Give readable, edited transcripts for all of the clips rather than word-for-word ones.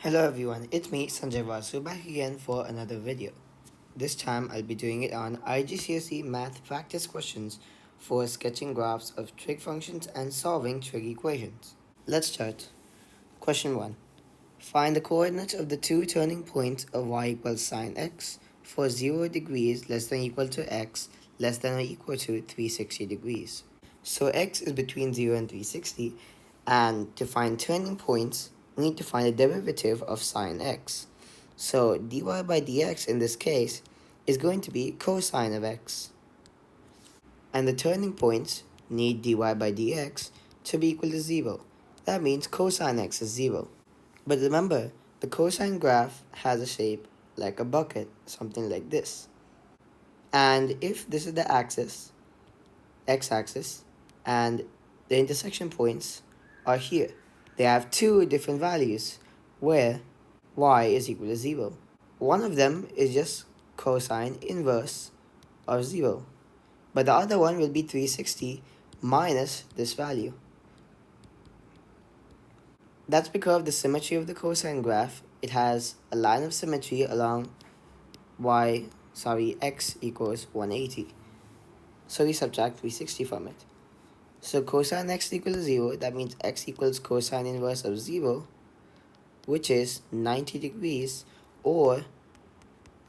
Hello everyone, it's me Sanjay Vasu back again for another video. This time I'll be doing it on IGCSE math practice questions for sketching graphs of trig functions and solving trig equations. Let's start. Question 1. Find the coordinates of the two turning points of y equals sine x for 0 degrees less than or equal to x less than or equal to 360 degrees. So x is between 0 and 360, and to find turning points, we need to find the derivative of sine x. So dy by dx in this case is going to be cosine of x. And the turning points need dy by dx to be equal to 0. That means cosine x is 0. But remember, the cosine graph has a shape like a bucket, something like this. And if this is the axis, x-axis, and the intersection points are here, they have two different values where y is equal to 0. One of them is just cosine inverse of 0, but the other one will be 360 minus this value. That's because of the symmetry of the cosine graph. It has a line of symmetry along x equals 180. So we subtract 360 from it. So cosine x equals 0, that means x equals cosine inverse of 0, which is 90 degrees, or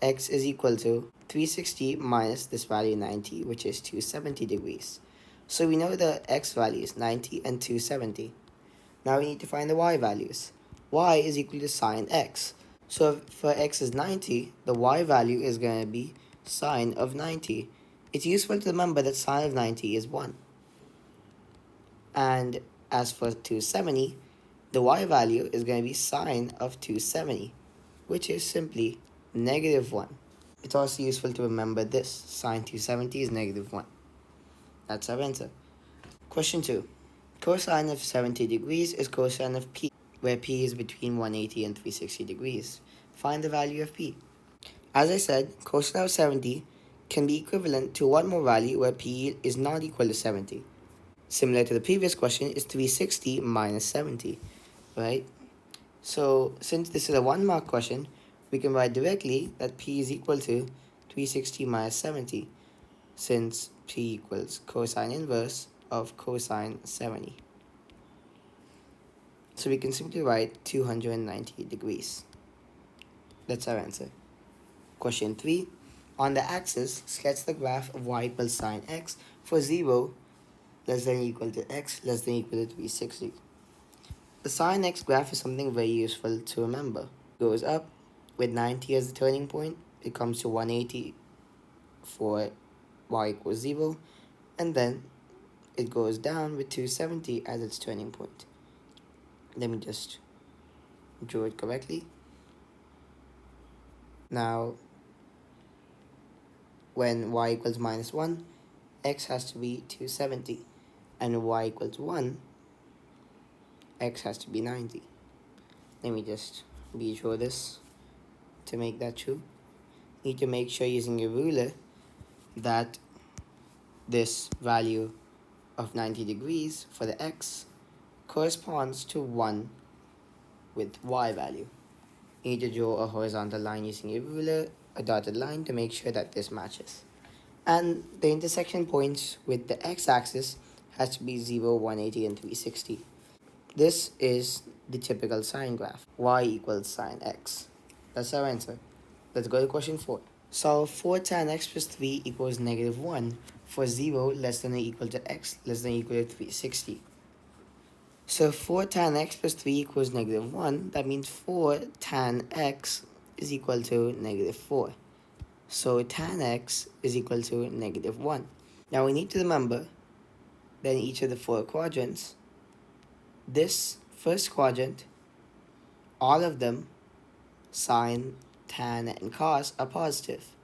x is equal to 360 minus this value 90, which is 270 degrees. So we know the x values 90 and 270. Now we need to find the y values. Y is equal to sine x. So for x is 90, the y value is going to be sine of 90. It's useful to remember that sine of 90 is 1. And as for 270, the y value is going to be sine of 270, which is simply negative 1. It's also useful to remember this. Sine 270 is negative 1. That's our answer. Question 2. Cosine of 70 degrees is cosine of p, where p is between 180 and 360 degrees. Find the value of p. As I said, cosine of 70 can be equivalent to one more value where p is not equal to 70. Similar to the previous question is 360 minus 70, right? So since this is a 1 mark question, we can write directly that p is equal to 360 minus 70, since p equals cosine inverse of cosine 70. So we can simply write 290 degrees. That's our answer. Question 3. On the axis, sketch the graph of y equals sine x for 0 less than or equal to x less than or equal to 360. The sine x graph is something very useful to remember. It goes up with 90 as the turning point. It comes to 180 for y equals 0. And then it goes down with 270 as its turning point. Let me just draw it correctly. Now, when y equals minus 1, x has to be 270. And y equals 1, x has to be 90. Let me just redraw this to make that true. Need to make sure using your ruler that this value of 90 degrees for the x corresponds to 1 with y value. You need to draw a horizontal line using your ruler, a dotted line, to make sure that this matches. And the intersection points with the x-axis has to be 0, 180, and 360. This is the typical sine graph. Y equals sine x. That's our answer. Let's go to question 4. Solve 4 tan x plus 3 equals negative 1 for 0 less than or equal to x less than or equal to 360. So 4 tan x plus 3 equals negative 1. That means 4 tan x is equal to negative 4. So tan x is equal to negative 1. Now we need to remember that in each of the 4 quadrants, this first quadrant, all of them, sine, tan, and cos, are positive.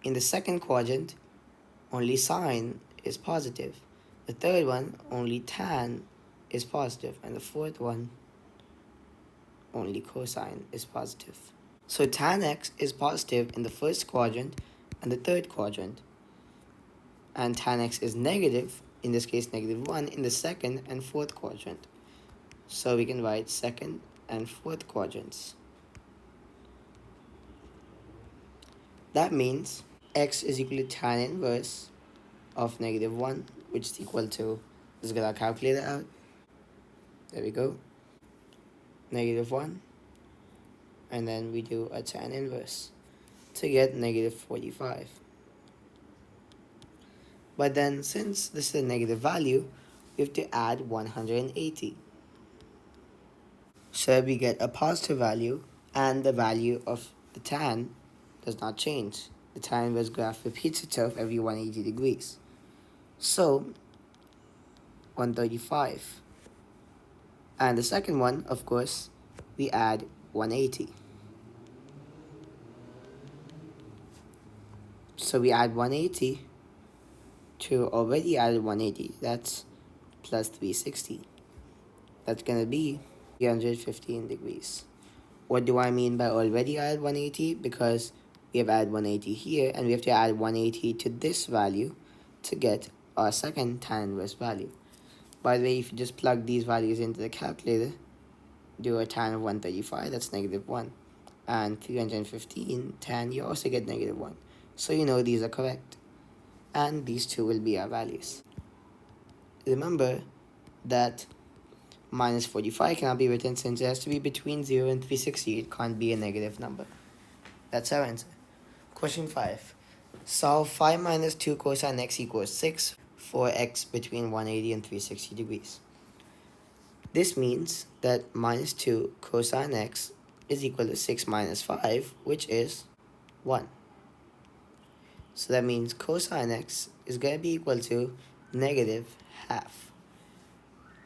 In the second quadrant, only sine is positive. The third one, only tan is positive. And the fourth one, only cosine is positive. So tan x is positive in the first quadrant and the third quadrant. And tan x is negative, in this case negative 1, in the second and fourth quadrant. So we can write second and fourth quadrants. That means x is equal to tan inverse of -1, which is equal to, let's get our calculator out. There we go. -1, and then we do a tan inverse to get -45. But then, since this is a negative value, we have to add 180. So we get a positive value, and the value of the tan does not change. The tan inverse graph repeats itself every 180 degrees. So 135. And the second one, of course, we add 180. So we add 180 to already added 180. That's plus 360. That's going to be 315 degrees. What do I mean by already added 180? Because we have added 180 here, and we have to add 180 to this value to get our second tan inverse value. By the way, if you just plug these values into the calculator, do a tan of 135, that's -1. And 315 tan, you also get -1. So you know these are correct. And these two will be our values. Remember that -45 cannot be written since it has to be between 0 and 360. It can't be a negative number. That's our answer. Question 5. Solve 5 minus 2 cosine x equals 6 for x between 180 and 360 degrees. This means that minus 2 cosine x is equal to 6 minus 5, which is 1. So that means cosine x is going to be equal to -half.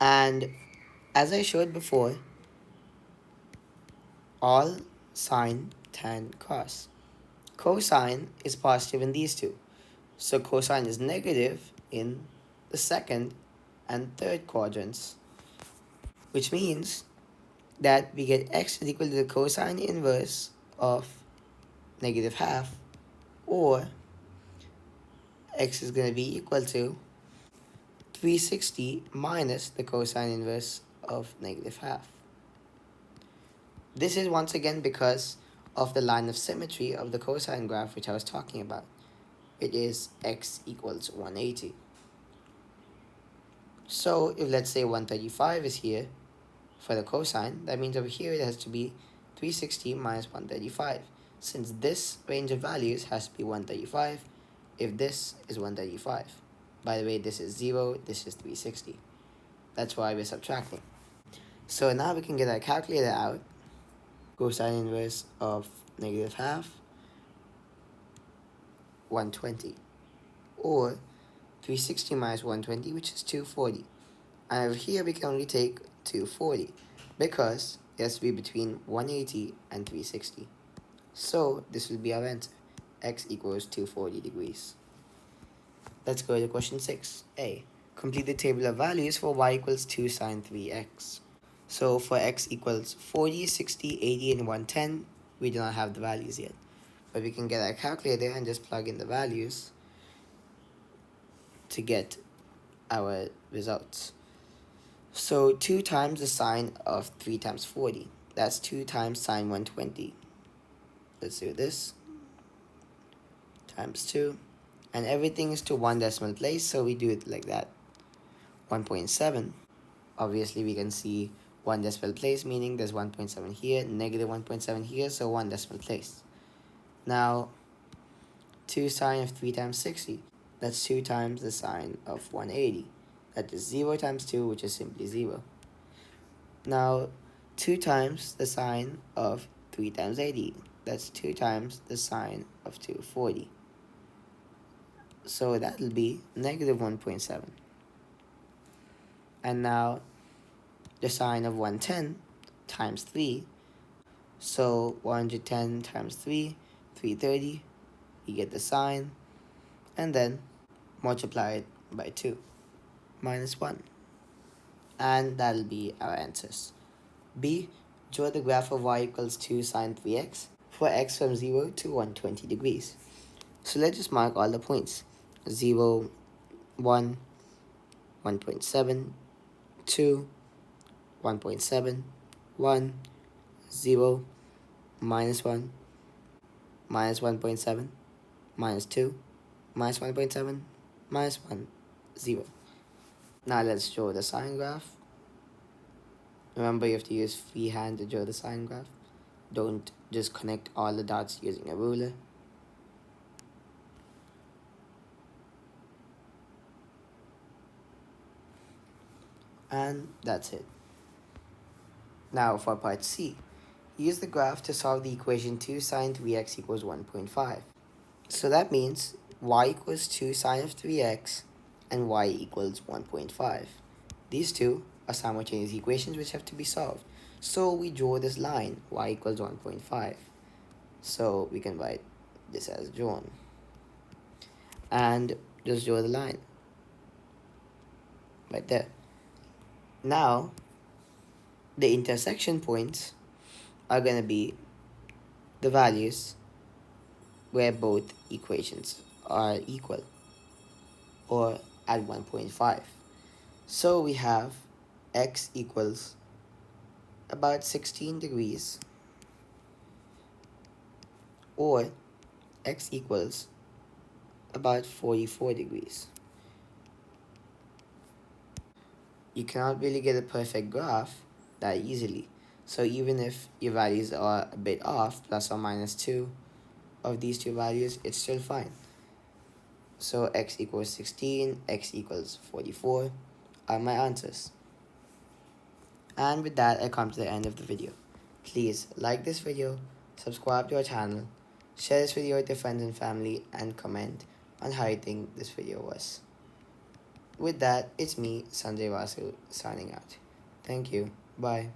And as I showed before, all sine, tan, cos. Cosine is positive in these two. So cosine is negative in the second and third quadrants, which means that we get x is equal to the cosine inverse of -half, or x is going to be equal to 360 minus the cosine inverse of -half. This is once again because of the line of symmetry of the cosine graph which I was talking about. It is x equals 180. So if let's say 135 is here for the cosine, that means over here it has to be 360 minus 135. Since this range of values has to be 135, if this is 135. By the way, this is 0, this is 360. That's why we're subtracting. So now we can get our calculator out. Cosine inverse of -half, 120. Or 360 minus 120, which is 240. And over here we can only take 240 because it has to be between 180 and 360. So this will be our answer. X equals 240 degrees. Let's go to question 6. A. Complete the table of values for y equals 2 sine 3x. So for x equals 40, 60, 80, and 110, we do not have the values yet. But we can get our calculator and just plug in the values to get our results. So 2 times the sine of 3 times 40. That's 2 times sine 120. Let's do this. Times 2. And everything is to 1 decimal place, so we do it like that. 1.7. Obviously, we can see 1 decimal place, meaning there's 1.7 here, -1.7 here, so 1 decimal place. Now, 2 sine of 3 times 60. That's 2 times the sine of 180. That is 0 times 2, which is simply 0. Now, 2 times the sine of 3 times 80. That's 2 times the sine of 240. So that will be -1.7. And now, the sine of 110 times 3. So 110 times 3, 330. You get the sine. And then multiply it by 2. -1. And that'll be our answers. B. Draw the graph of y equals 2 sine 3x for x from 0 to 120 degrees. So let's just mark all the points. 0, 1, 1.7, 2, 1.7, 1, 0, -1, -1.7, -2, -1.7, -1, 0. Now let's draw the sine graph. Remember, you have to use freehand to draw the sine graph. Don't just connect all the dots using a ruler. And that's it. Now for part C, use the graph to solve the equation 2 sine 3x equals 1.5. So that means y equals 2 sine of 3x and y equals 1.5. These two are simultaneous equations which have to be solved. So we draw this line, y equals 1.5. So we can write this as drawn. And just draw the line right there. Now, the intersection points are going to be the values where both equations are equal or at 1.5. So we have x equals about 16 degrees or x equals about 44 degrees. You cannot really get a perfect graph that easily. So even if your values are a bit off, plus or minus 2 of these two values, it's still fine. So x equals 16, x equals 44 are my answers. And with that, I come to the end of the video. Please like this video, subscribe to our channel, share this video with your friends and family, and comment on how you think this video was. With that, it's me, Sanjay Vasu, signing out. Thank you. Bye.